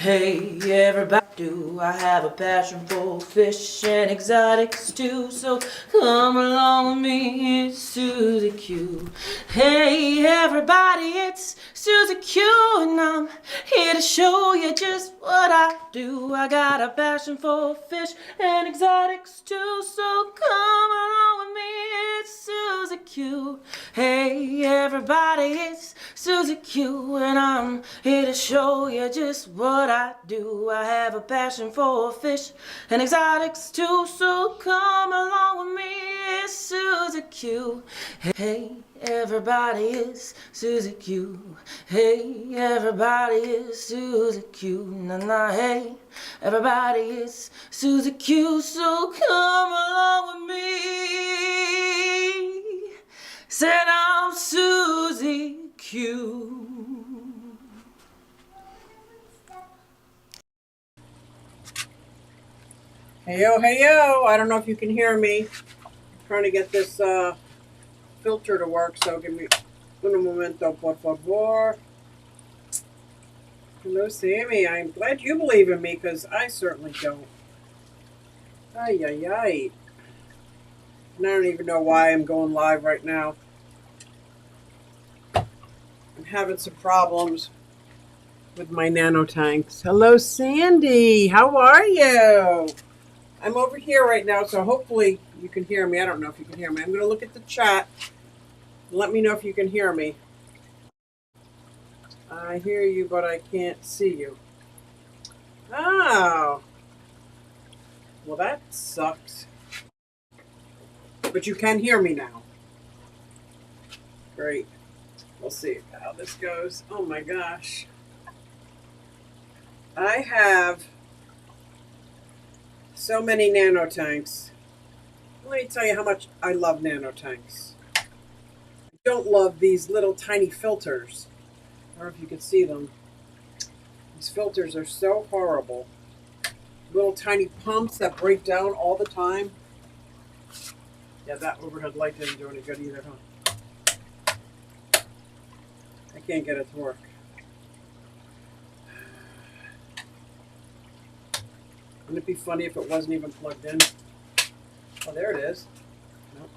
Hey everybody, do I have a passion for fish and exotics too? So come along with me, it's Susie Q. Hey everybody, it's Susie Q, and I'm here to show you just what I do. I got a passion for fish and exotics too, so come along with me, it's Susie Q. Hey everybody, it's Susie Q, and I'm here to show you just what I do. I have a passion for fish and exotics too, so come along with me, it's Susie Q. Hey everybody, it's Susie Q. Hey everybody, it's Susie Q. Na na, hey everybody, it's Susie Q, so come along with me. Said I'm Susie Q. Hey yo, I don't know if you can hear me. I'm trying to get this filter to work, so give me un momento, por favor. Hello, Sammy. I'm glad you believe in me, because I certainly don't. Ay, ay, ay. And I don't even know why I'm going live right now. I'm having some problems with my nano tanks. Hello, Sandy. How are you? I'm over here right now, so hopefully you can hear me. I don't know if you can hear me. I'm going to look at the chat. Let me know if you can hear me. I hear you, but I can't see you. Oh. Well, that sucks. But you can hear me now. Great. We'll see how this goes. Oh my gosh. I have so many nano tanks. Let me tell you how much I love nano tanks. I don't love these little tiny filters. I don't know if you can see them. These filters are so horrible. Little tiny pumps that break down all the time. Yeah, that overhead light didn't do any good either, huh? I can't get it to work. Wouldn't it be funny if it wasn't even plugged in? Oh, there it is. Nope.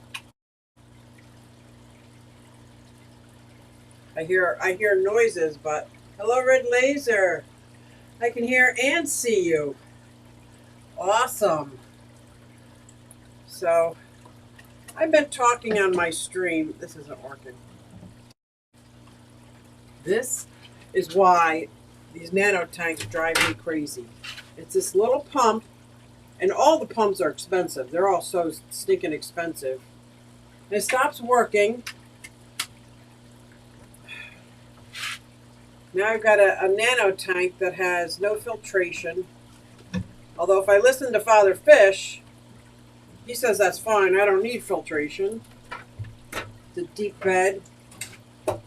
I hear noises, but hello, Red Laser. I can hear and see you. Awesome. So, I've been talking on my stream. This isn't working. This is why these nano tanks drive me crazy. It's this little pump, and all the pumps are expensive. They're all so stinking expensive. It stops working. Now I've got a nano tank that has no filtration. Although if I listen to Father Fish, he says that's fine. I don't need filtration. The deep bed. I'm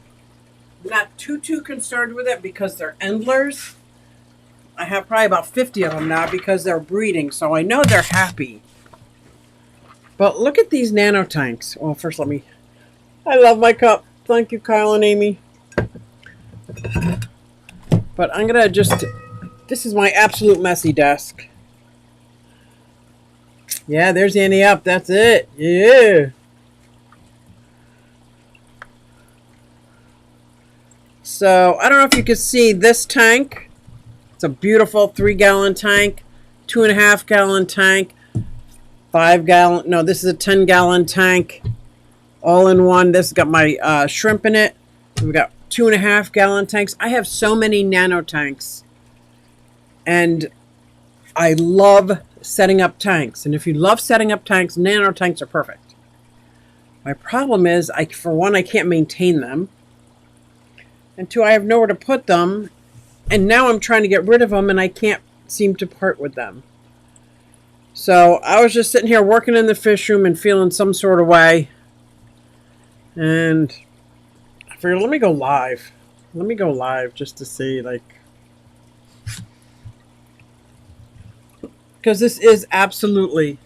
not too concerned with it because they're endlers. I have probably about 50 of them now because they're breeding, so I know they're happy. But look at these nano tanks. Well, first I love my cup. Thank you, Kyle and Amy. But I'm going to this is my absolute messy desk. Yeah, there's Annie up. That's it. Yeah. So, I don't know if you can see this tank. It's a beautiful 3-gallon tank, 2.5-gallon tank, 5-gallon. No, this is a 10-gallon tank, all in one. This has got my shrimp in it. We've got 2.5-gallon tanks. I have so many nano tanks, and I love setting up tanks. And if you love setting up tanks, nano tanks are perfect. My problem is, for one, I can't maintain them, and two, I have nowhere to put them. And now I'm trying to get rid of them, and I can't seem to part with them. So I was just sitting here working in the fish room and feeling some sort of way. And I figured, let me go live. Let me go live just to see, because this is absolutely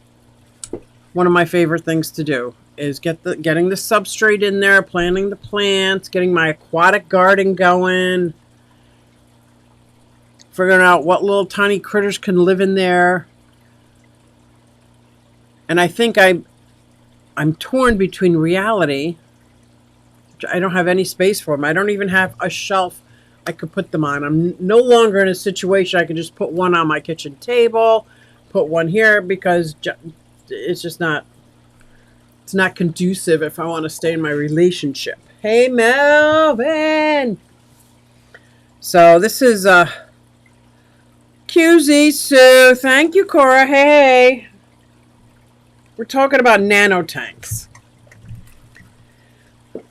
one of my favorite things to do, is getting the substrate in there, planting the plants, getting my aquatic garden going. figuring out what little tiny critters can live in there. And I think I'm torn between reality, which I don't have any space for them. I don't even have a shelf I could put them on. I'm no longer in a situation I can just put one on my kitchen table, put one here, because it's just not, it's not conducive if I want to stay in my relationship. Hey, Melvin! So this is QZ Sue. Thank you, Cora. Hey. We're talking about nano tanks.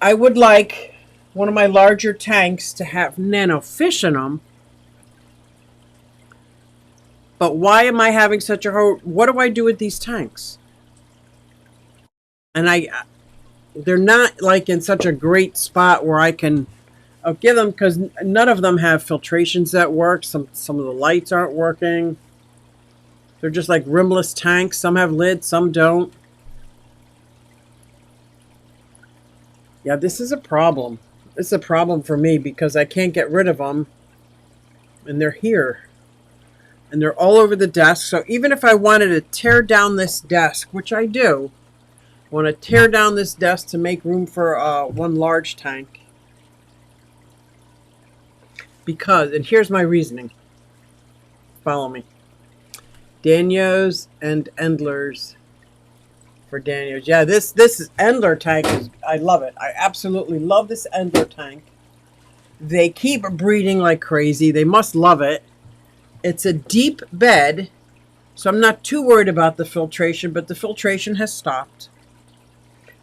I would like one of my larger tanks to have nano fish in them. But why am I having such a hard? What do I do with these tanks? And they're not like in such a great spot where I can give them, because none of them have filtrations that work. Some of the lights aren't working. They're just like rimless tanks. Some have lids, some don't. Yeah, this is a problem. It's a problem for me because I can't get rid of them. And they're here. And they're all over the desk. So even if I wanted to tear down this desk, which I do, I want to tear down this desk to make room for one large tank. Because, and here's my reasoning. Follow me. Danios and Endlers. For Daniels. Yeah, this is Endler tank. I love it. I absolutely love this Endler tank. They keep breeding like crazy. They must love it. It's a deep bed, so I'm not too worried about the filtration, but the filtration has stopped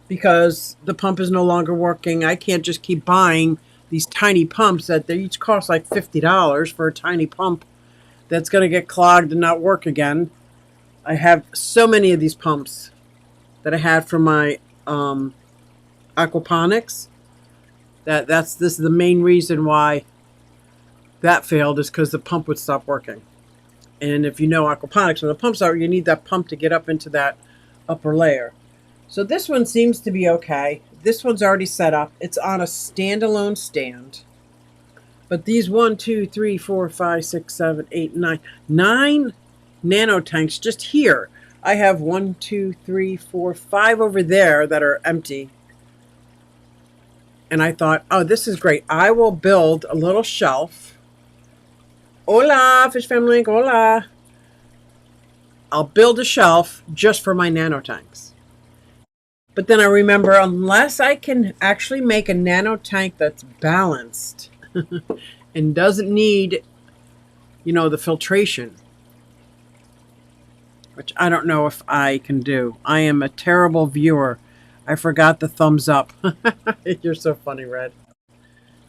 because the pump is no longer working. I can't just keep buying these tiny pumps that they each cost like $50 for a tiny pump that's going to get clogged and not work again. I have so many of these pumps that I had for my aquaponics. This is the main reason why that failed, is because the pump would stop working. And if you know aquaponics, when the pump's out, you need that pump to get up into that upper layer. So this one seems to be okay. This one's already set up. It's on a standalone stand. But these 1, 2, 3, 4, 5, 6, 7, 8, 9 nano tanks just here. I have 1, 2, 3, 4, 5 over there that are empty. And I thought, oh, this is great. I will build a little shelf. Hola, Fish Family, hola. I'll build a shelf just for my nano tanks. But then I remember, unless I can actually make a nano tank that's balanced and doesn't need, the filtration, which I don't know if I can do. I am a terrible viewer. I forgot the thumbs up. You're so funny, Red.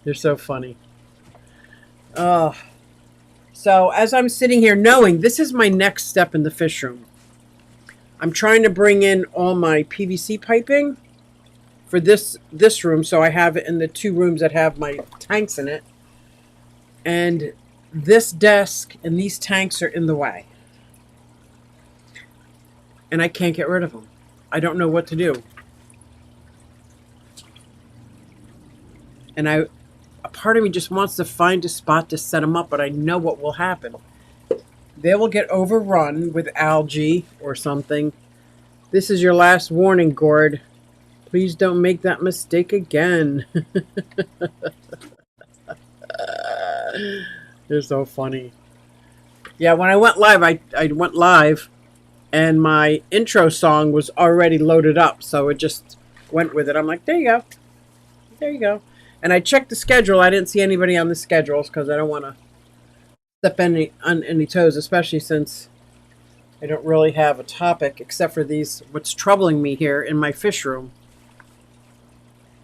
You're so funny. Oh. So as I'm sitting here knowing this is my next step in the fish room, I'm trying to bring in all my PVC piping for this room, so I have it in the 2 rooms that have my tanks in it. And this desk and these tanks are in the way. And I can't get rid of them. I don't know what to do. And a part of me just wants to find a spot to set them up, but I know what will happen. They will get overrun with algae or something. This is your last warning, Gord. Please don't make that mistake again. They're so funny. Yeah, when I went live, I went live, and my intro song was already loaded up, so it just went with it. I'm like, there you go. There you go. And I checked the schedule. I didn't see anybody on the schedules because I don't want to step on any toes, especially since I don't really have a topic except for what's troubling me here in my fish room.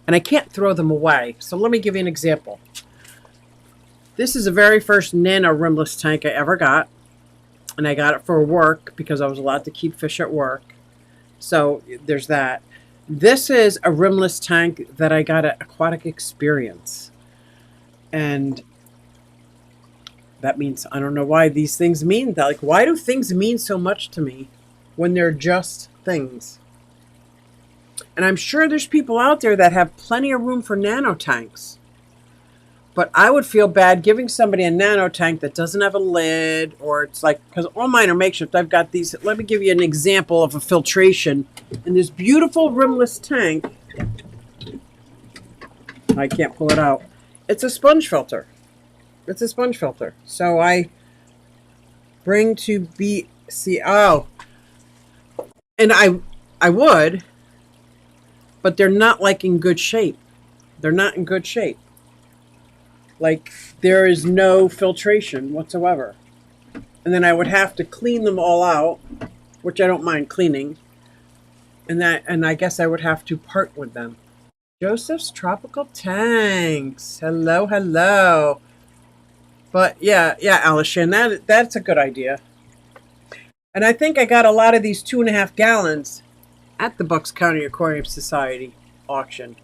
And I can't throw them away. So let me give you an example. This is the very first nano rimless tank I ever got. And I got it for work because I was allowed to keep fish at work. So there's that. This is a rimless tank that I got at Aquatic Experience. And that means, I don't know why these things mean that. Like, why do things mean so much to me when they're just things? And I'm sure there's people out there that have plenty of room for nano tanks. But I would feel bad giving somebody a nano tank that doesn't have a lid, or it's like, because all mine are makeshift. I've got these. Let me give you an example of a filtration in this beautiful rimless tank. I can't pull it out. It's a sponge filter. It's a sponge filter. So I bring to BCO, and I would, but they're not like in good shape. They're not in good shape. Like, there is no filtration whatsoever. And then I would have to clean them all out, which I don't mind cleaning. And I guess I would have to part with them. Joseph's Tropical Tanks. Hello, hello. But yeah, Alishan, that's a good idea. And I think I got a lot of these 2.5 gallons at the Bucks County Aquarium Society auction.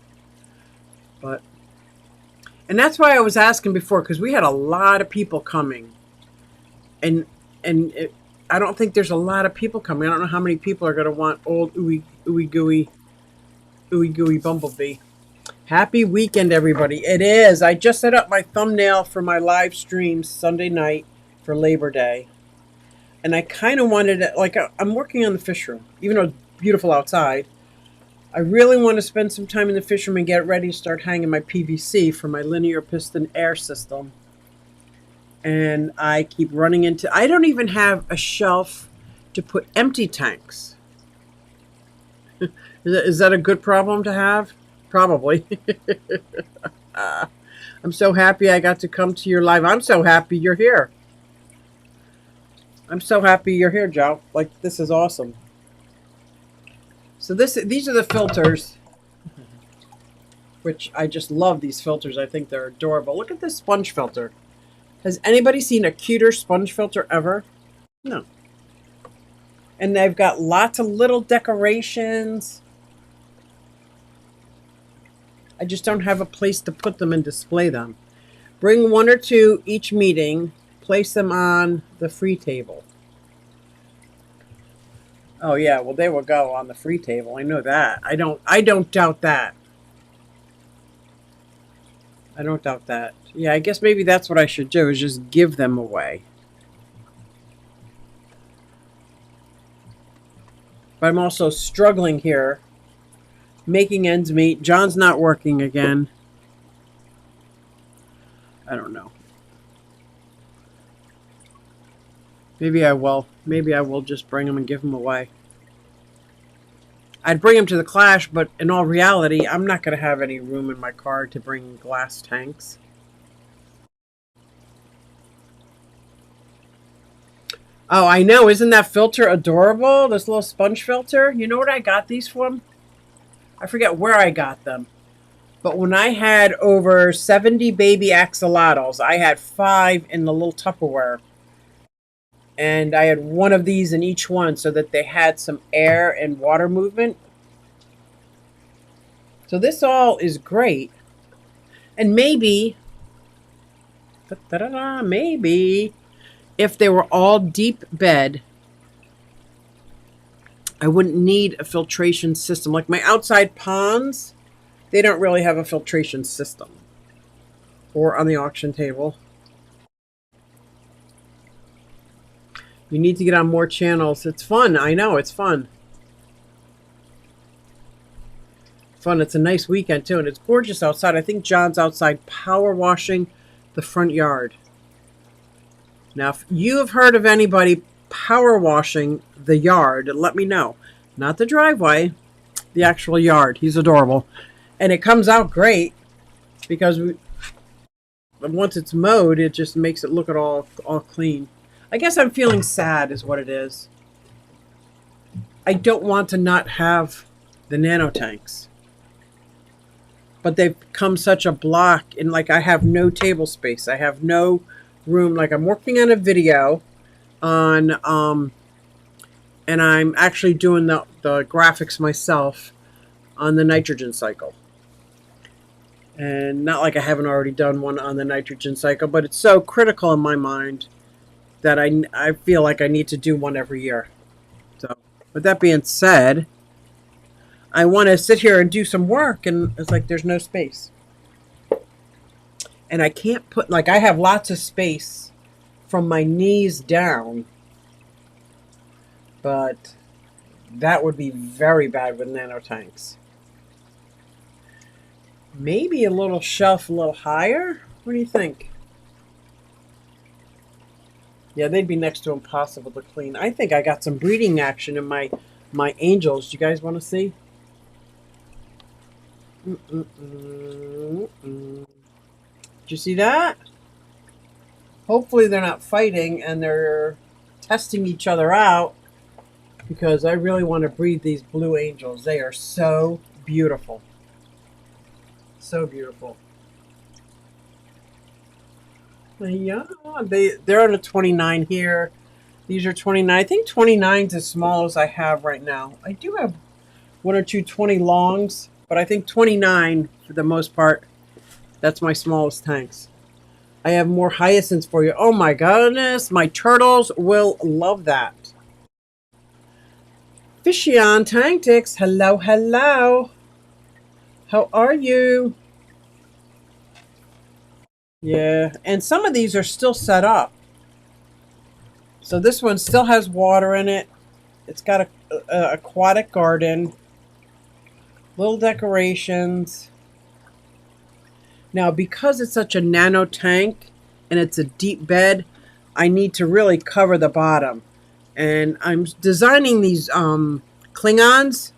And that's why I was asking before, because we had a lot of people coming. And I don't think there's a lot of people coming. I don't know how many people are going to want old ooey gooey bumblebee. Happy weekend, everybody. It is. I just set up my thumbnail for my live stream Sunday night for Labor Day. And I kind of wanted it, like, I'm working on the fish room, even though it's beautiful outside. I really want to spend some time in the fish room and get ready to start hanging my PVC for my linear piston air system. And I keep running into... I don't even have a shelf to put empty tanks. Is that a good problem to have? Probably. I'm so happy I got to come to your live. I'm so happy you're here. I'm so happy you're here, Joe. Like, this is awesome. So these are the filters, which I just love these filters. I think they're adorable. Look at this sponge filter. Has anybody seen a cuter sponge filter ever? No. And they've got lots of little decorations. I just don't have a place to put them and display them. Bring 1 or 2 each meeting. Place them on the free table. Oh yeah, well they will go on the free table. I know that. I don't doubt that. I don't doubt that. Yeah, I guess maybe that's what I should do, is just give them away. But I'm also struggling here, making ends meet. John's not working again. I don't know. Maybe I will. Maybe I will just bring them and give them away. I'd bring them to the Clash, but in all reality, I'm not going to have any room in my car to bring glass tanks. Oh, I know. Isn't that filter adorable? This little sponge filter. You know what I got these from? I forget where I got them. But when I had over 70 baby axolotls, I had 5 in the little Tupperware. And I had 1 of these in each one so that they had some air and water movement. So this all is great. And maybe, maybe, if they were all deep bed, I wouldn't need a filtration system. Like my outside ponds, they don't really have a filtration system. Or on the auction table. You need to get on more channels. It's fun. I know, it's fun. Fun. It's a nice weekend, too. And it's gorgeous outside. I think John's outside power washing the front yard. Now, if you have heard of anybody power washing the yard, let me know. Not the driveway, the actual yard. He's adorable. And it comes out great because once it's mowed, it just makes it look at all clean. I guess I'm feeling sad is what it is. I don't want to not have the nano tanks. But they've become such a block, and like I have no table space. I have no room. Like I'm working on a video on and I'm actually doing the graphics myself on the nitrogen cycle. And not like I haven't already done one on the nitrogen cycle, but it's so critical in my mind that I feel like I need to do one every year. So, with that being said, I want to sit here and do some work, and it's like there's no space. And I can't put, like, I have lots of space from my knees down, but that would be very bad with nano tanks. Maybe a little shelf a little higher? What do you think? Yeah, they'd be next to impossible to clean. I think I got some breeding action in my angels. Do you guys want to see? Did you see that? Hopefully they're not fighting and they're testing each other out, because I really want to breed these blue angels. They are so beautiful. So beautiful. Yeah, they're on a 29 here. These are 29. I think 29 is as small as I have right now. I do have one or two 20 longs, but I think 29 for the most part, that's my smallest tanks. I have more hyacinths for you. Oh my goodness, my turtles will love that. Fishy on Tanktix, hello, hello. How are you? Yeah, and some of these are still set up. So this one still has water in it. It's got a aquatic garden, little decorations. Now, because it's such a nano tank and it's a deep bed, I need to really cover the bottom. And I'm designing these Klingons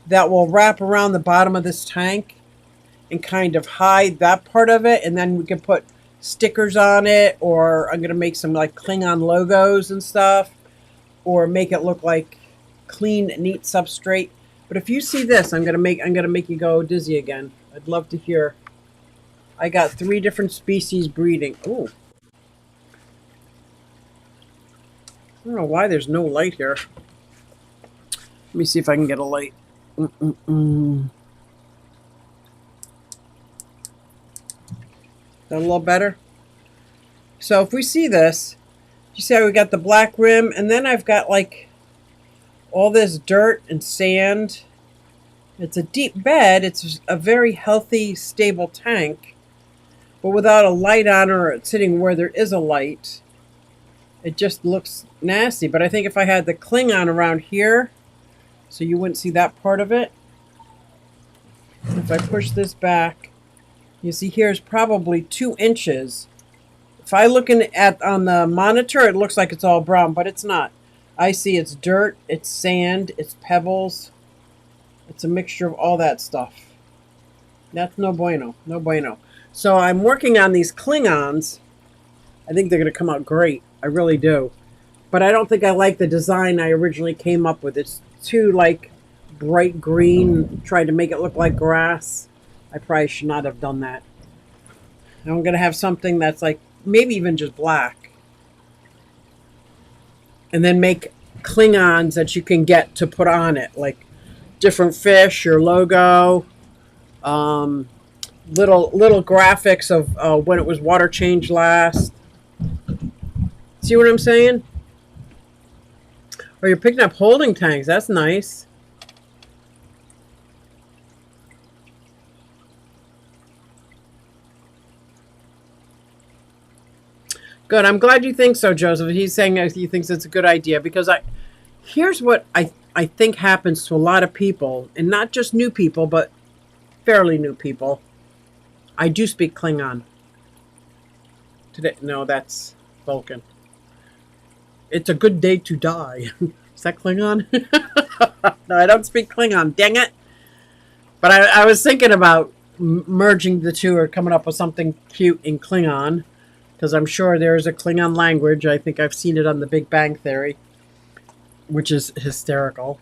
that will wrap around the bottom of this tank and kind of hide that part of it. And then we can put stickers on it, or I'm going to make some like Klingon logos and stuff, or make it look like clean, neat substrate. But if you see this, I'm gonna make you go dizzy again. I'd love to hear. I got 3 different species breeding. Ooh. I don't know why there's no light here. Let me see if I can get a light. That a little better? So if we see this, you see how we got the black rim, and then I've got like all this dirt and sand. It's a deep bed. It's a very healthy, stable tank. But without a light on or it sitting where there is a light, it just looks nasty. But I think if I had the Klingon around here, so you wouldn't see that part of it. If I push this back, you see here is probably 2 inches. If I look at on the monitor, it looks like it's all brown, but it's not. I see it's dirt, it's sand, it's pebbles. It's a mixture of all that stuff. That's no bueno, no bueno. So I'm working on these Klingons. I think they're going to come out great. I really do. But I don't think I like the design I originally came up with. It's too like bright green, trying to make it look like grass. I probably should not have done that. I'm going to have something that's like maybe even just black. And then make Klingons that you can get to put on it. Like different fish, your logo. Little graphics of when it was water changed last. See what I'm saying? Or you're picking up holding tanks. That's nice. Good. I'm glad you think so, Joseph. He's saying he thinks it's a good idea, because here's what I think happens to a lot of people, and not just new people, but fairly new people. I do speak Klingon. Today, no, that's Vulcan. It's a good day to die. Is that Klingon? No, I don't speak Klingon. Dang it. But I was thinking about merging the two or coming up with something cute in Klingon, because I'm sure there is a Klingon language. I think I've seen it on The Big Bang Theory, which is hysterical.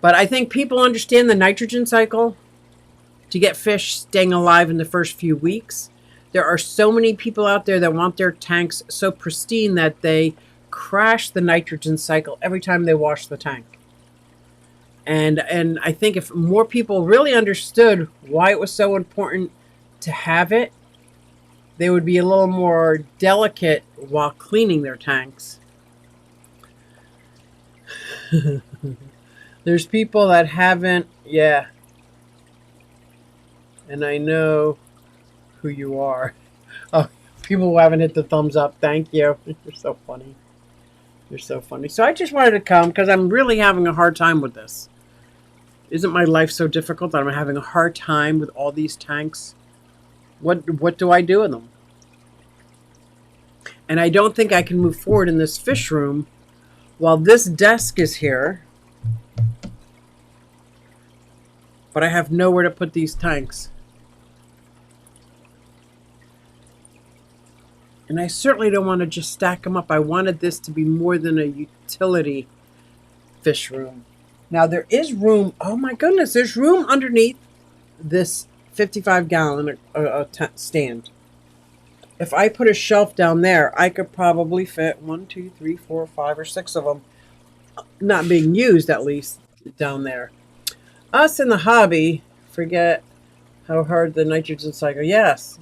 But I think people understand the nitrogen cycle to get fish staying alive in the first few weeks. There are so many people out there that want their tanks so pristine that they crash the nitrogen cycle every time they wash the tank. And I think if more people really understood why it was so important to have it, they would be a little more delicate while cleaning their tanks. There's people that haven't, yeah. And I know who you are. Oh, people who haven't hit the thumbs up, thank you. You're so funny. You're so funny. So I just wanted to come because I'm really having a hard time with this. Isn't my life so difficult that I'm having a hard time with all these tanks? What do I do with them? And I don't think I can move forward in this fish room while this desk is here. But I have nowhere to put these tanks. And I certainly don't want to just stack them up. I wanted this to be more than a utility fish room. Now there is room. Oh my goodness, there's room underneath this 55-gallon stand. If I put a shelf down there, I could probably fit 1, 2, 3, 4, 5, or 6 of them, not being used at least, down there. Us in the hobby forget how hard the nitrogen cycle. Yes.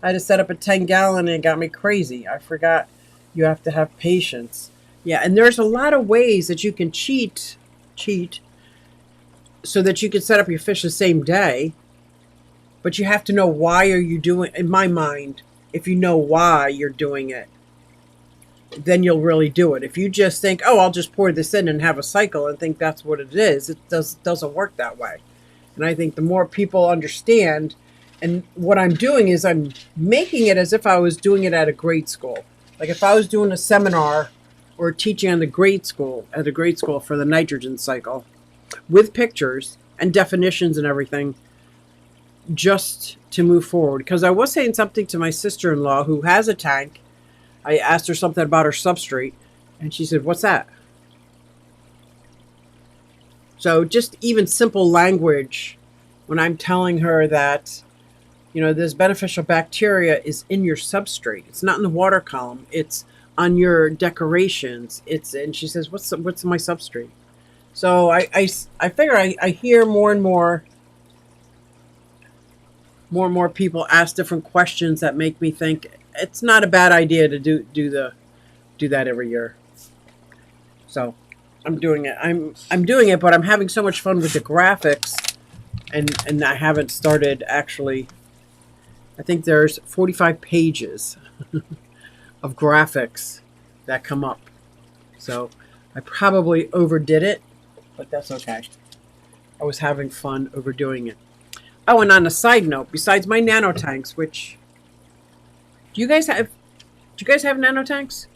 I had to set up a 10-gallon and it got me crazy. I forgot you have to have patience. Yeah, and there's a lot of ways that you can cheat so that you can set up your fish the same day. But you have to know why are you doing, in my mind, if you know why you're doing it, then you'll really do it. If you just think, oh, I'll just pour this in and have a cycle and think that's what it is, it doesn't work that way. And I think the more people understand, and what I'm doing is I'm making it as if I was doing it at a grade school. Like if I was doing a seminar or teaching on the grade school, at a grade school for the nitrogen cycle, with pictures and definitions and everything, just to move forward. Because I was saying something to my sister-in-law who has a tank. I asked her something about her substrate, and she said, "What's that?" So just even simple language when I'm telling her that, you know, this beneficial bacteria is in your substrate. It's not in the water column. It's on your decorations. And she says, what's my substrate? So I figure I hear more and more people ask different questions that make me think it's not a bad idea to do that every year. So I'm doing it. I'm doing it, but I'm having so much fun with the graphics, and I haven't started actually. I think there's 45 pages of graphics that come up. So I probably overdid it, but that's okay. I was having fun overdoing it. Oh, and on a side note, besides my nano tanks, which do you guys have nano tanks?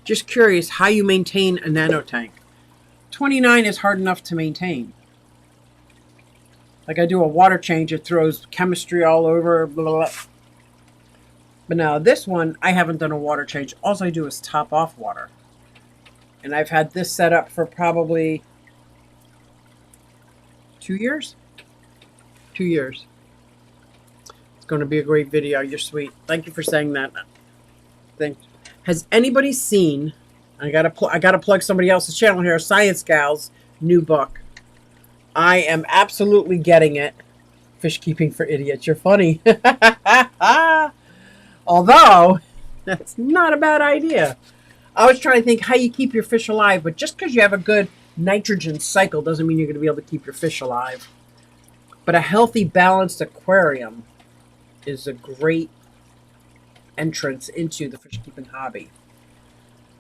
Just curious how you maintain a nano tank. 29 is hard enough to maintain. Like I do a water change, it throws chemistry all over, blah, blah, blah. But now this one, I haven't done a water change. All I do is top off water. And I've had this set up for probably 2 years. 2 years. It's going to be a great video. You're sweet. Thank you for saying that. Thanks. Has anybody seen, I gotta plug somebody else's channel here, Science Gal's new book. I am absolutely getting it. Fish Keeping for Idiots. You're funny. Although, that's not a bad idea. I was trying to think how you keep your fish alive, but just because you have a good nitrogen cycle doesn't mean you're going to be able to keep your fish alive. But a healthy, balanced aquarium is a great entrance into the fish keeping hobby.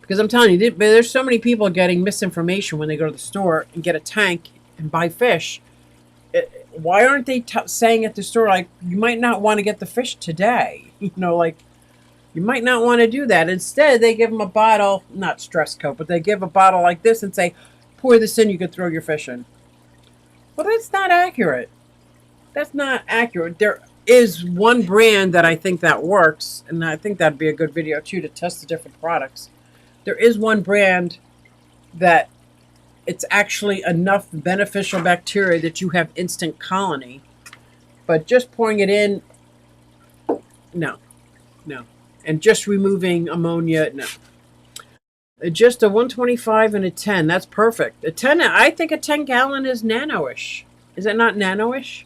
Because I'm telling you, there's so many people getting misinformation when they go to the store and get a tank and buy fish. Why aren't they saying at the store, like, you might not want to get the fish today? You know, like, you might not want to do that. Instead, they give them a bottle, not stress coat, but they give a bottle like this and say, pour this in, you can throw your fish in. Well, that's not accurate. That's not accurate. There is one brand that I think that works, and I think that'd be a good video, too, to test the different products. There is one brand that it's actually enough beneficial bacteria that you have instant colony. But just pouring it in, no. And just removing ammonia, no. Just a 125 and a 10, that's perfect. A 10, I think a 10-gallon is nano-ish. Is it not nano-ish?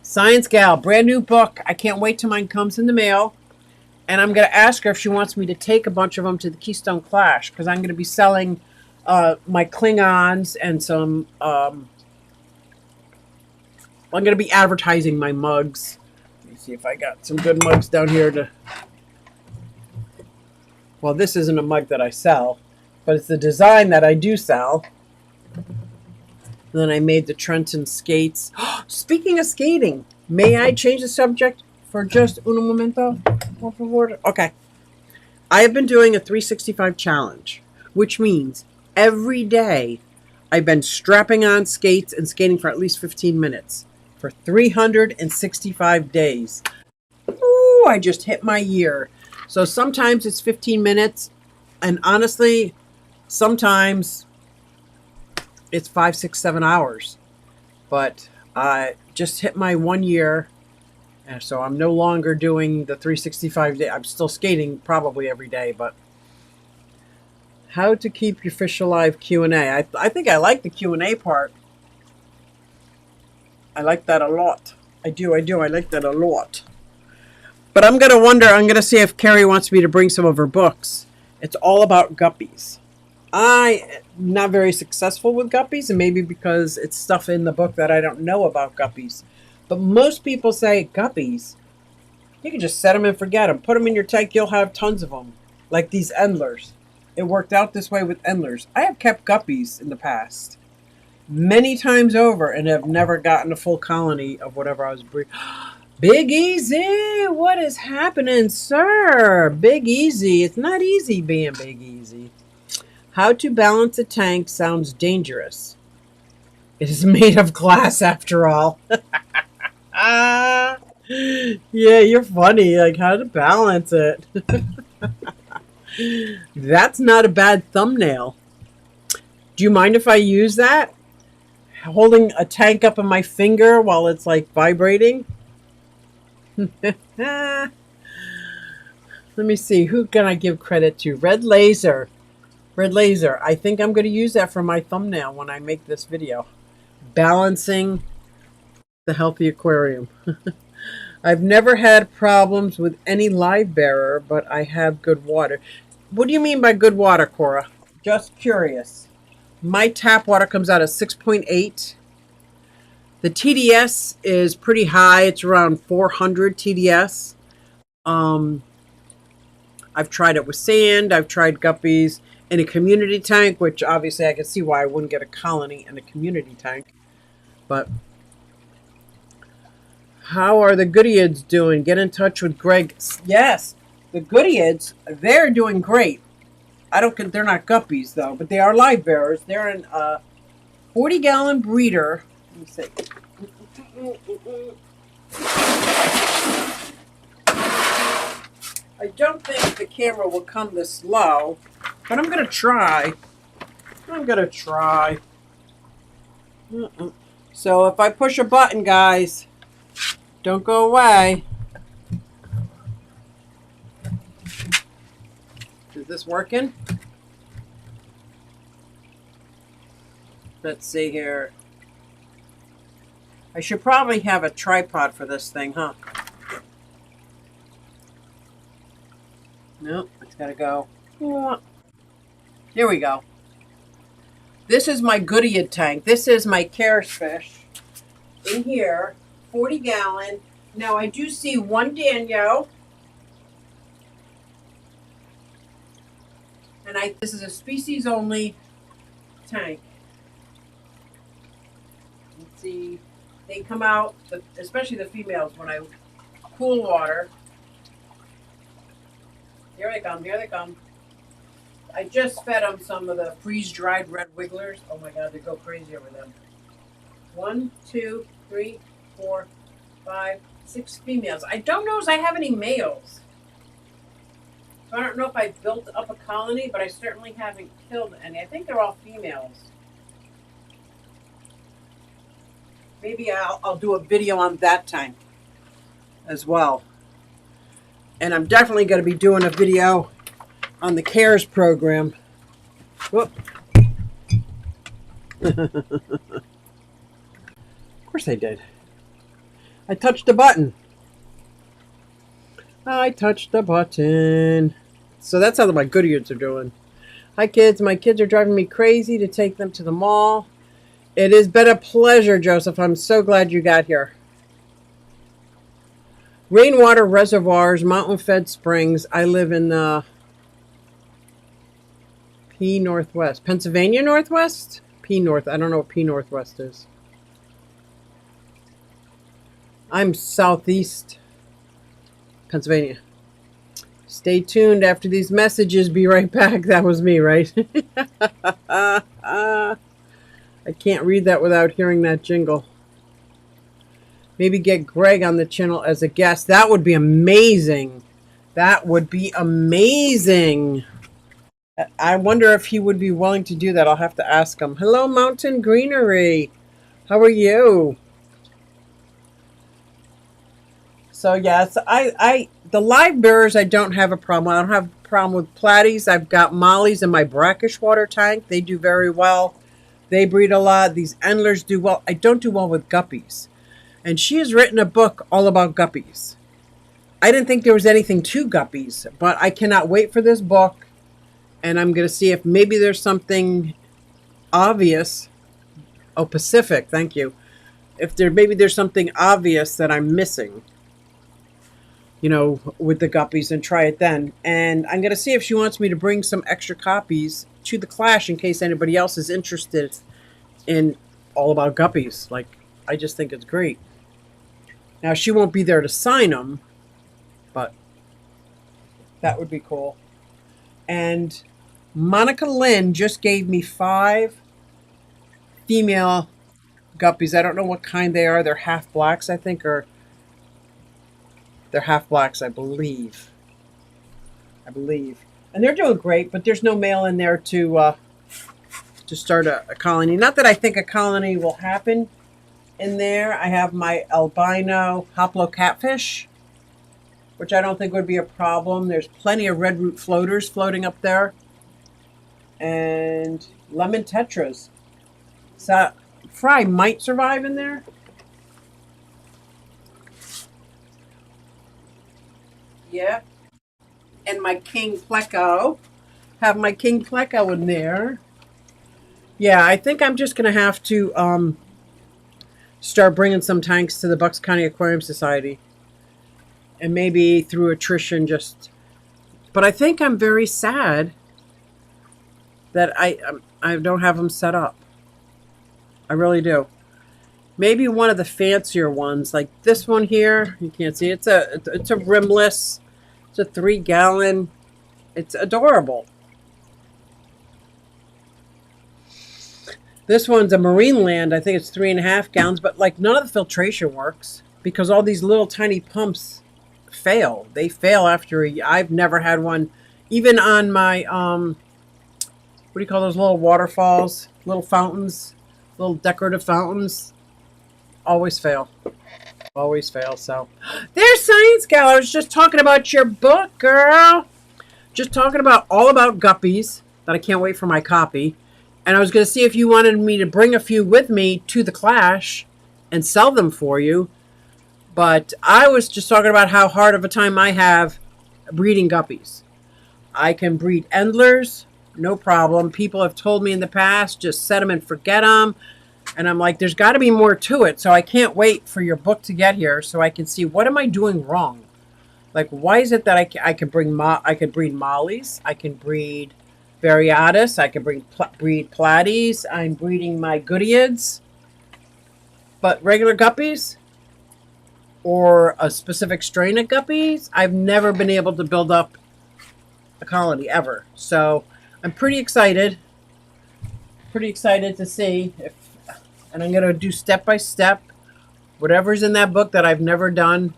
Science Gal, brand new book. I can't wait till mine comes in the mail. And I'm going to ask her if she wants me to take a bunch of them to the Keystone Clash, because I'm going to be selling my Klingons and some, I'm going to be advertising my mugs. see if I got some good mugs down here to... Well, this isn't a mug that I sell, but it's the design that I do sell. And then I made the Trenton skates. Speaking of skating, may I change the subject for just un momento? Por favor? Okay. I have been doing a 365 challenge, which means every day I've been strapping on skates and skating for at least 15 minutes for 365 days. Ooh, I just hit my year. So sometimes it's 15 minutes, and honestly, sometimes it's 5, 6, 7 hours. But I just hit my 1 year, and so I'm no longer doing the 365 day. I'm still skating probably every day, but how to keep your fish alive Q&A. I think I like the Q&A part. I like that a lot. I do. I like that a lot. But I'm going to see if Carrie wants me to bring some of her books. It's all about guppies. I'm not very successful with guppies, and maybe because it's stuff in the book that I don't know about guppies. But most people say, guppies, you can just set them and forget them. Put them in your tank, you'll have tons of them. Like these endlers. It worked out this way with endlers. I have kept guppies in the past many times over and have never gotten a full colony of whatever I was breeding. Big Easy, what is happening, sir? Big Easy, it's not easy being Big Easy. How to balance a tank sounds dangerous. It is made of glass after all. Yeah, you're funny. Like, how to balance it. That's not a bad thumbnail. Do you mind if I use that? Holding a tank up in my finger while it's like vibrating? Let me see. Who can I give credit to? Red Laser. Red Laser. I think I'm going to use that for my thumbnail when I make this video. Balancing the healthy aquarium. I've never had problems with any live bearer, but I have good water. What do you mean by good water, Cora? Just curious. My tap water comes out at 6.8. The TDS is pretty high. It's around 400 TDS. I've tried it with sand. I've tried guppies in a community tank, which obviously I can see why I wouldn't get a colony in a community tank. But how are the Goodyids doing? Get in touch with Greg. Yes, the Goodyids, they're doing great. They're not guppies though, but they are live bearers. They're in a 40-gallon breeder. Let me see. I don't think the camera will come this slow, but I'm going to try. So if I push a button, guys, don't go away. Is this working? Let's see here. I should probably have a tripod for this thing, huh? Nope, it's got to go. Here we go. This is my Goodyear tank. This is my Cares fish. In here, 40-gallon. Now, I do see one Danio. And this is a species-only tank. Let's see. They come out, especially the females, when I cool water. Here they come, here they come. I just fed them some of the freeze-dried red wigglers. Oh my God, they go crazy over them. 1, 2, 3, 4, 5, 6 females. I don't know if I have any males. So I don't know if I built up a colony, but I certainly haven't killed any. I think they're all females. Maybe I'll do a video on that tank as well. And I'm definitely going to be doing a video on the CARES program. Whoop. Of course I did. I touched the button. I touched the button. So that's how my Goodyears are doing. Hi kids, my kids are driving me crazy to take them to the mall. It has been a pleasure, Joseph. I'm so glad you got here. Rainwater reservoirs, mountain-fed springs. I live in the P Northwest. Pennsylvania Northwest? P North. I don't know what P Northwest is. I'm southeast Pennsylvania. Stay tuned after these messages. Be right back. That was me, right? I can't read that without hearing that jingle. Maybe get Greg on the channel as a guest. That would be amazing. That would be amazing. I wonder if he would be willing to do that. I'll have to ask him. Hello, Mountain Greenery. How are you? So yes, the live bearers I don't have a problem. I don't have a problem with platies. I've got mollies in my brackish water tank. They do very well. They breed a lot. These endlers do well. I don't do well with guppies. And she has written a book all about guppies. I didn't think there was anything to guppies, but I cannot wait for this book. And I'm going to see if maybe there's something obvious. Oh, Pacific, thank you. If maybe there's something obvious that I'm missing, you know, with the guppies, and try it then. And I'm going to see if she wants me to bring some extra copies to the Clash in case anybody else is interested in all about guppies. Like, I just think it's great. Now, she won't be there to sign them, but that would be cool. And Monica Lynn just gave me 5 female guppies. I don't know what kind they are. They're half blacks, I think, or they're half blacks, I believe. And they're doing great, but there's no male in there to start a colony. Not that I think a colony will happen in there. I have my albino hoplo catfish, which I don't think would be a problem. There's plenty of red root floaters floating up there. And lemon tetras. So fry might survive in there. Yeah. And my king pleco. Have my king pleco in there. Yeah, I think I'm just going to have to start bringing some tanks to the Bucks County Aquarium Society. And maybe through attrition just... But I think I'm very sad that I don't have them set up. I really do. Maybe one of the fancier ones, like this one here. You can't see. It's a rimless. It's a 3-gallon. It's adorable. This one's a Marine Land. I think it's 3.5 gallons, but like none of the filtration works because all these little tiny pumps fail. They fail after I've never had one, even on my what do you call those little waterfalls, little fountains, little decorative fountains? Always fail. Always fail. So there's Science Gal. I was just talking about your book, girl. Just talking about all about guppies that I can't wait for my copy. And I was going to see if you wanted me to bring a few with me to the Clash and sell them for you. But I was just talking about how hard of a time I have breeding guppies. I can breed endlers, no problem. People have told me in the past, just set them and forget them. And I'm like, there's got to be more to it. So I can't wait for your book to get here so I can see what am I doing wrong. Like, why is it that I can breed mollies, I can breed Variatus, I can breed platies, I'm breeding my Goodeids, but regular guppies or a specific strain of guppies, I've never been able to build up a colony ever. So I'm pretty excited to see if, and I'm going to do step by step, whatever's in that book that I've never done,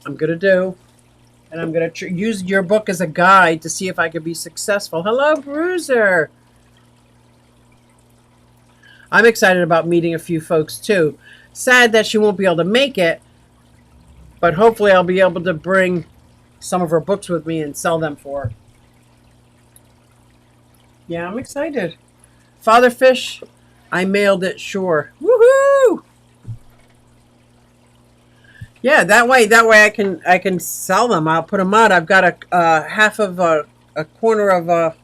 I'm going to do. And I'm going to use your book as a guide to see if I could be successful. Hello, Bruiser. I'm excited about meeting a few folks, too. Sad that she won't be able to make it, but hopefully I'll be able to bring some of her books with me and sell them for her. Yeah, I'm excited. Father Fish, I mailed it, sure. Woohoo! Yeah, that way I can sell them. I'll put them out. I've got a half of a corner of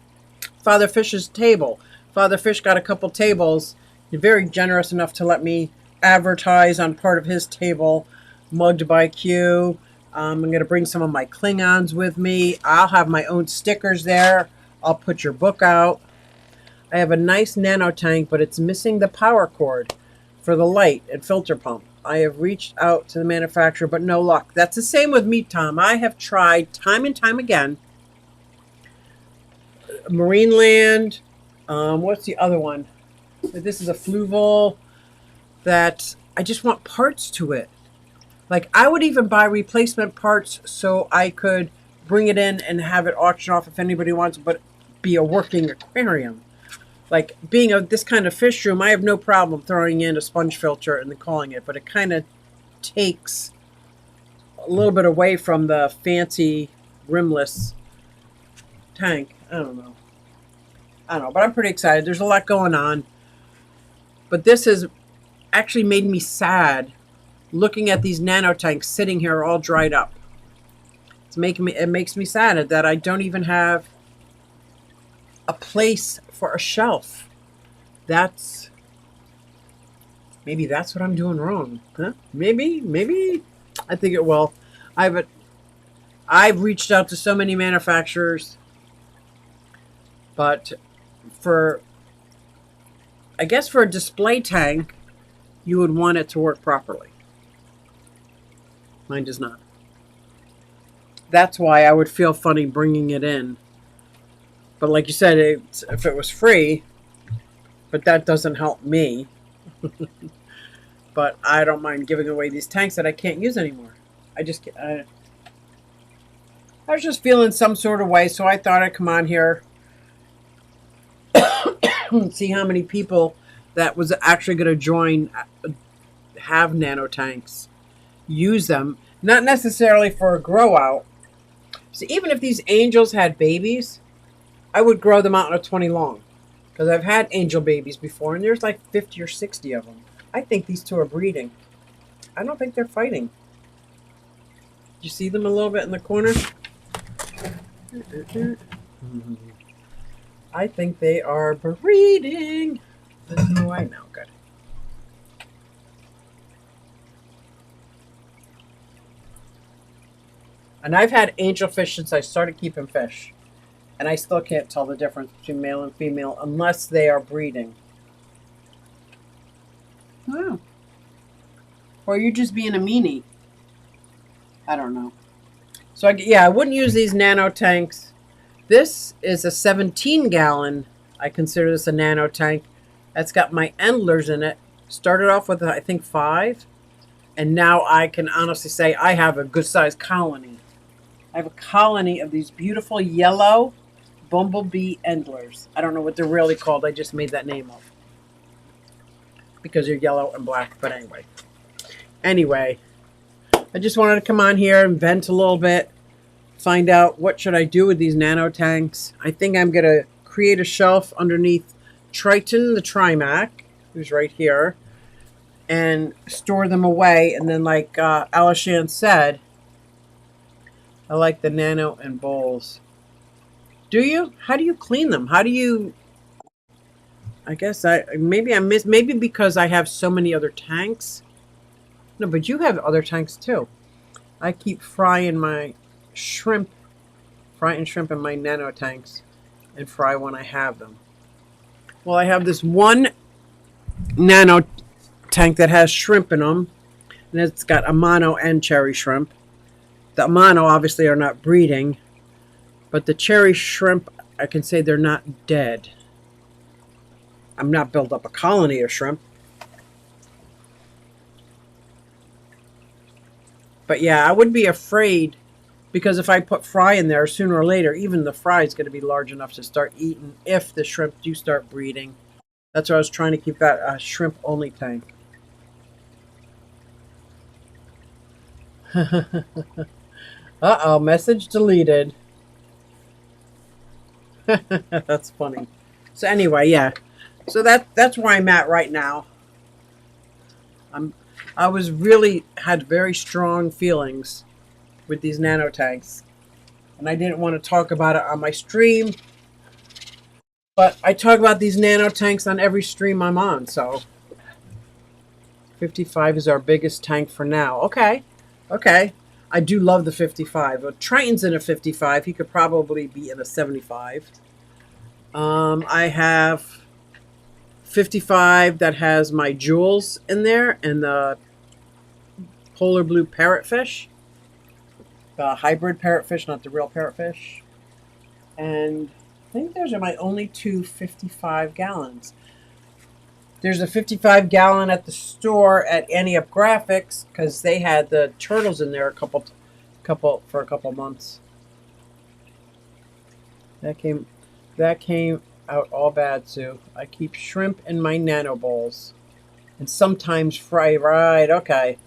Father Fish's table. Father Fish got a couple tables. He's very generous enough to let me advertise on part of his table. Mugged by Q, I'm going to bring some of my Klingons with me. I'll have my own stickers there. I'll put your book out. I have a nice nano tank, but it's missing the power cord for the light and filter pump. I have reached out to the manufacturer, but no luck. That's the same with me, Tom. I have tried time and time again. Marineland. What's the other one? This is a Fluval that I just want parts to it. Like, I would even buy replacement parts so I could bring it in and have it auctioned off if anybody wants, but be a working aquarium. Like, being this kind of fish room, I have no problem throwing in a sponge filter and then calling it, but it kind of takes a little bit away from the fancy rimless tank. I don't know, but I'm pretty excited. There's a lot going on. But this has actually made me sad looking at these nano tanks sitting here all dried up. It makes me sad that I don't even have a place for a shelf. Maybe that's what I'm doing wrong. Huh? Maybe I think it will. I've reached out to so many manufacturers, but I guess for a display tank, you would want it to work properly. Mine does not. That's why I would feel funny bringing it in. But like you said, if it was free, but that doesn't help me. But I don't mind giving away these tanks that I can't use anymore. I was just feeling some sort of way, so I thought I'd come on here and see how many people that was actually going to join have nano tanks, use them, not necessarily for a grow out. So even if these angels had babies, I would grow them out in a 20 long, because I've had angel babies before, and there's like 50 or 60 of them. I think these two are breeding. I don't think they're fighting. You see them a little bit in the corner? I think they are breeding. There's no way now. Good. And I've had angelfish since I started keeping fish. And I still can't tell the difference between male and female unless they are breeding. Oh. Or you're just being a meanie. I don't know. So, I wouldn't use these nano tanks. This is a 17-gallon. I consider this a nano tank. That's got my endlers in it. Started off with, I think, 5. And now I can honestly say I have a good-sized colony. I have a colony of these beautiful yellow bumblebee endlers. I don't know what they're really called. I just made that name up because they're yellow and black. But anyway, I just wanted to come on here and vent a little bit, find out what should I do with these nano tanks. I think I'm going to create a shelf underneath Triton, the Trimac, who's right here, and store them away. And then, like Alishan said, I like the nano and bowls. Do you? How do you clean them? How do you? I guess maybe because I have so many other tanks. No, but you have other tanks too. I keep frying shrimp in my nano tanks and fry when I have them. Well, I have this one nano tank that has shrimp in them, and it's got Amano and cherry shrimp. The Amano obviously are not breeding, but the cherry shrimp, I can say they're not dead. I'm not built up a colony of shrimp. But yeah, I would be afraid, because if I put fry in there, sooner or later, even the fry is going to be large enough to start eating if the shrimp do start breeding. That's why I was trying to keep that a shrimp-only tank. Uh-oh, message deleted. That's funny. So anyway, yeah. So that's where I'm at right now. I was really had very strong feelings with these nano tanks, and I didn't want to talk about it on my stream, but I talk about these nano tanks on every stream I'm on. So 55 is our biggest tank for now. Okay. I do love the 55. Well, Triton's in a 55. He could probably be in a 75. I have 55 that has my jewels in there and the polar blue parrotfish. The hybrid parrotfish, not the real parrotfish. And I think those are my only two 55 gallons. There's a 55 gallon at the store at Anyup Graphics because they had the turtles in there a couple months. That came out all bad, Sue. I keep shrimp in my nano bowls and sometimes fry. Right? Okay.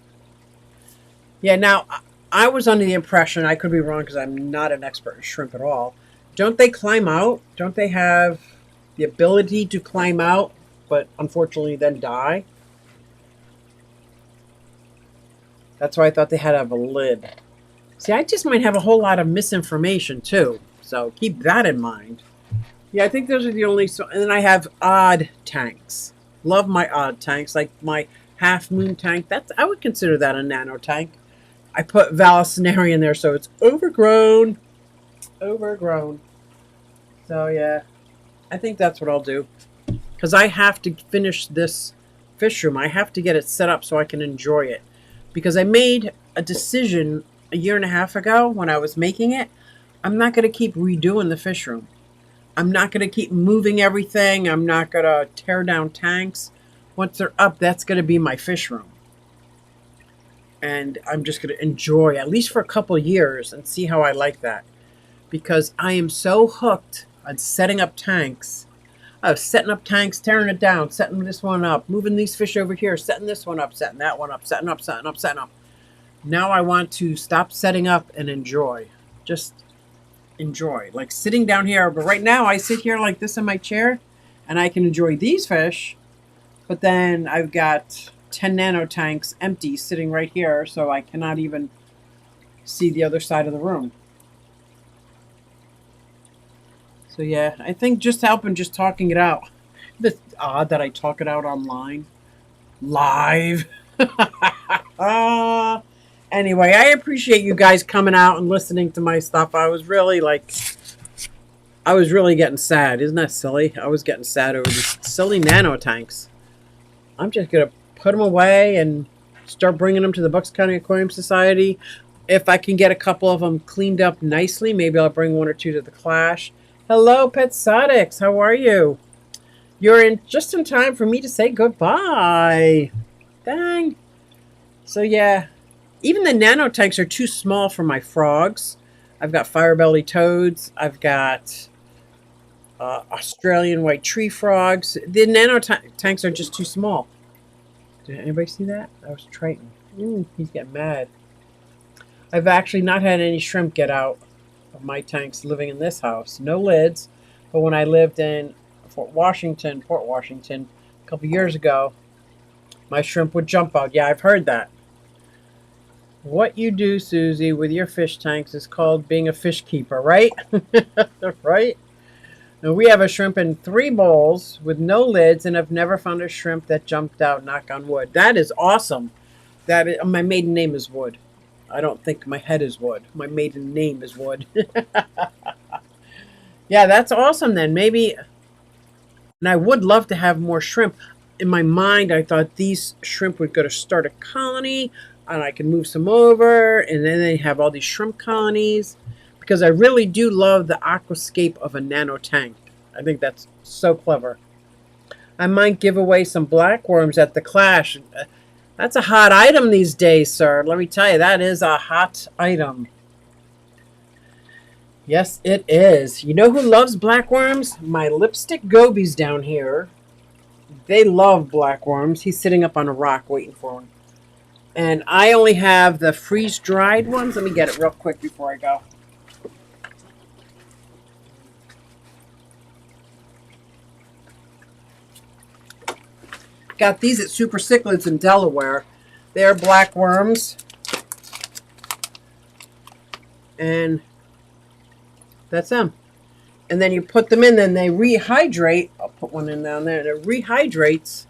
Yeah. Now I was under the impression, I could be wrong because I'm not an expert in shrimp at all. Don't they climb out? Don't they have the ability to climb out, but unfortunately then die? That's why I thought they had to have a lid. See, I just might have a whole lot of misinformation too, so keep that in mind. Yeah, I think those are the only. And then I have odd tanks. Love my odd tanks, like my half moon tank. I would consider that a nano tank. I put Vallisneria in there, so it's overgrown. So yeah, I think that's what I'll do. Because I have to finish this fish room. I have to get it set up so I can enjoy it. Because I made a decision a year and a half ago when I was making it. I'm not going to keep redoing the fish room. I'm not going to keep moving everything. I'm not going to tear down tanks. Once they're up, that's going to be my fish room. And I'm just going to enjoy, at least for a couple of years, and see how I like that. Because I am so hooked on setting up tanks. I was setting up tanks, tearing it down, setting this one up, moving these fish over here, setting this one up, setting that one up, setting up. Now I want to stop setting up and enjoy. Just enjoy. Like sitting down here. But right now I sit here like this in my chair and I can enjoy these fish. But then I've got 10 nano tanks empty sitting right here, so I cannot even see the other side of the room. So yeah, I think just helping, just talking it out. It's odd that I talk it out online. Live. Anyway, I appreciate you guys coming out and listening to my stuff. I was really getting sad. Isn't that silly? I was getting sad over these silly nano tanks. I'm just going to put them away and start bringing them to the Bucks County Aquarium Society. If I can get a couple of them cleaned up nicely, maybe I'll bring one or two to the Clash. Hello, Petsotics. How are you? You're in just in time for me to say goodbye. Dang. So yeah, even the nano tanks are too small for my frogs. I've got firebelly toads. I've got Australian white tree frogs. The nano tanks are just too small. Did anybody see that? That was Triton. He's getting mad. I've actually not had any shrimp get out of my tanks living in this house. No lids. But when I lived in Port Washington, a couple years ago, my shrimp would jump out. Yeah, I've heard that. What you do, Susie, with your fish tanks is called being a fish keeper, right? Right? Now, we have a shrimp in 3 bowls with no lids, and I've never found a shrimp that jumped out, knock on wood. That is awesome. My maiden name is Wood. I don't think my head is Wood. My maiden name is Wood. Yeah, that's awesome then. Maybe, and I would love to have more shrimp. In my mind, I thought these shrimp would go to start a colony, and I can move some over, and then they have all these shrimp colonies. Because I really do love the aquascape of a nano tank. I think that's so clever. I might give away some blackworms at the Clash. That's a hot item these days, sir. Let me tell you, that is a hot item. Yes, it is. You know who loves blackworms? My lipstick gobies down here. They love blackworms. He's sitting up on a rock waiting for them. And I only have the freeze-dried ones. Let me get it real quick before I go. Got these at Super Cichlids in Delaware. They're blackworms. And that's them. And then you put them in, then they rehydrate. I'll put one in down there. And it rehydrates.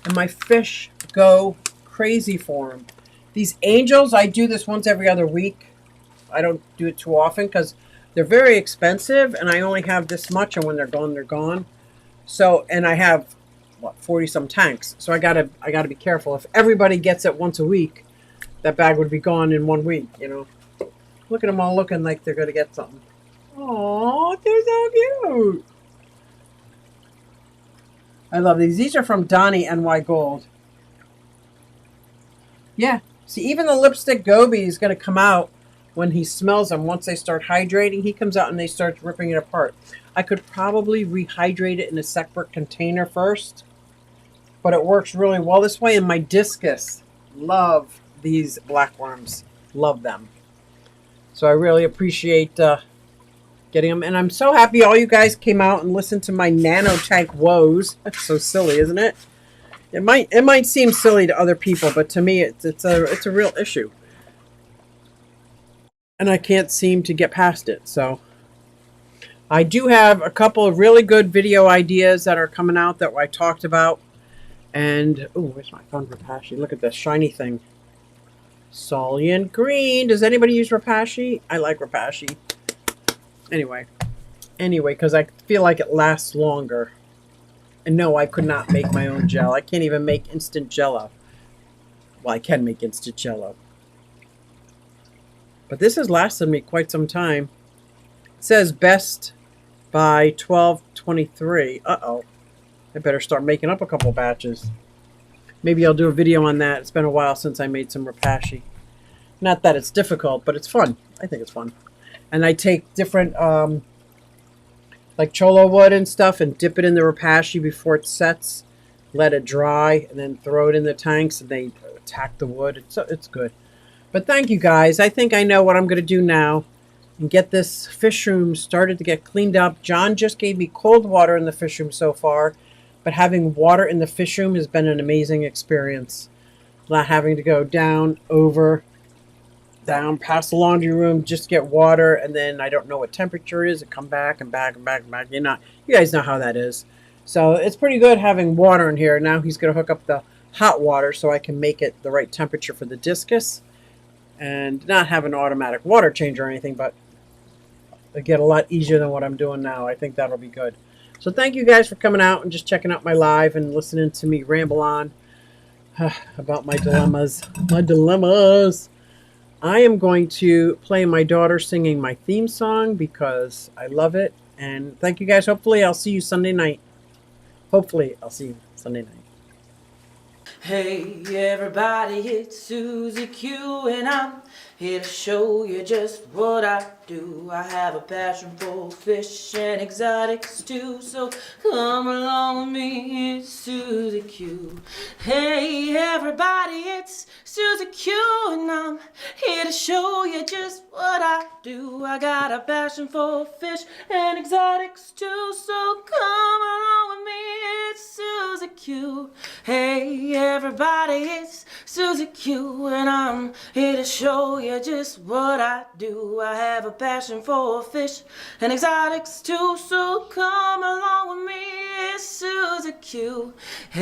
And my fish go crazy for them. These angels, I do this once every other week. I don't do it too often because they're very expensive, and I only have this much, and when they're gone, they're gone. So, and I have what 40 some tanks, so I gotta be careful. If everybody gets it once a week, that bag would be gone in 1 week. You know, look at them all looking like they're gonna get something. Oh, they're so cute. I love these. These are from Donnie NY Gold. Yeah. See, even the lipstick goby is going to come out when he smells them. Once they start hydrating, he comes out and they start ripping it apart. I could probably rehydrate it in a separate container first, but it works really well this way. And my discus love these black worms. Love them. So I really appreciate getting them. And I'm so happy all you guys came out and listened to my nano tank woes. That's so silly, isn't it? It might seem silly to other people, but to me it's a real issue. And I can't seem to get past it. So I do have a couple of really good video ideas that are coming out that I talked about. And oh, where's my fun Rapashi? Look at this shiny thing. Solient green. Does anybody use Rapashi? I like Rapashi. Anyway, because I feel like it lasts longer. And no, I could not make my own gel. I can't even make instant jello. Well, I can make instant jello. But this has lasted me quite some time. It says best by 12/23. Uh-oh. I better start making up a couple batches. Maybe I'll do a video on that. It's been a while since I made some Rapashi. Not that it's difficult, but it's fun. I think it's fun. And I take different, like cholo wood and stuff, and dip it in the Rapashi before it sets. Let it dry, and then throw it in the tanks, and they attack the wood. It's good. But thank you, guys. I think I know what I'm going to do now and get this fish room started to get cleaned up. John just gave me cold water in the fish room so far, but having water in the fish room has been an amazing experience. Not having to go down, over, down, past the laundry room, just get water, and then I don't know what temperature it is, and come back and back and back and back. You guys know how that is. So it's pretty good having water in here. Now he's going to hook up the hot water so I can make it the right temperature for the discus. And not have an automatic water change or anything, but it'll get a lot easier than what I'm doing now. I think that'll be good. So thank you guys for coming out and just checking out my live and listening to me ramble on about my dilemmas. My dilemmas. I am going to play my daughter singing my theme song because I love it. And thank you guys. Hopefully I'll see you Sunday night. Hopefully I'll see you Sunday night. Hey everybody, it's Susie Q and I'm here to show you just what I do. I have a passion for fish and exotics too, so come along with me, it's Susie Q. Hey everybody, it's Susie Q and I'm here to show you just what I do. I got a passion for fish and exotics too, so come along with me, it's Susie Q. Hey everybody, it's Susie Q and I'm here to show you just what I do. I have a passion for fish and exotics too, so come along with me, it's Susie Q.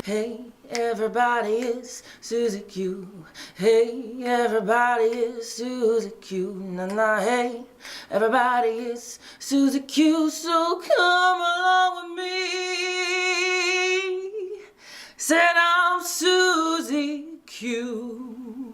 Hey everybody, it's Susie Q. Hey everybody, it's Susie Q. Nah, hey everybody, it's Susie Q, so come along with me. Said I'm Susie Q.